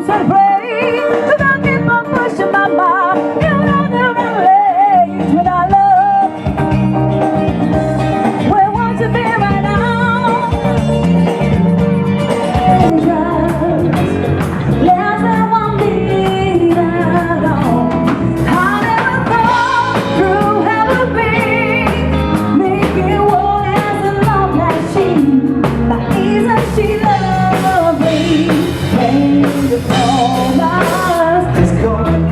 house and pray. Don't keep on pushing my mind. You know the right with our love. Where won't you be right now? Less than 1 minute alone. I never thought through how to be. Make it warm as a love machine. But isn't she lovely? When the promise is gone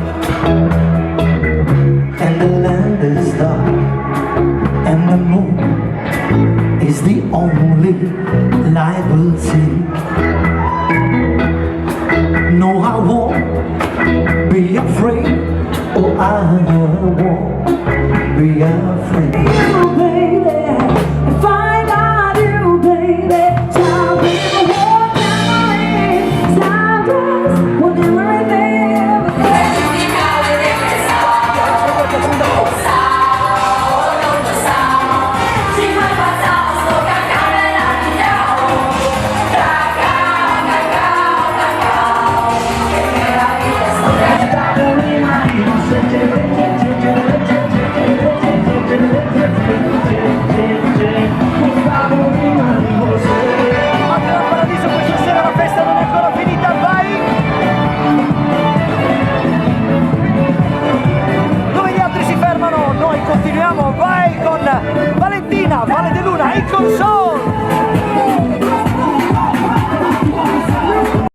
and the land is dark and the moon is the only light we'll see. No, I won't be afraid. Oh, I won't be afraid.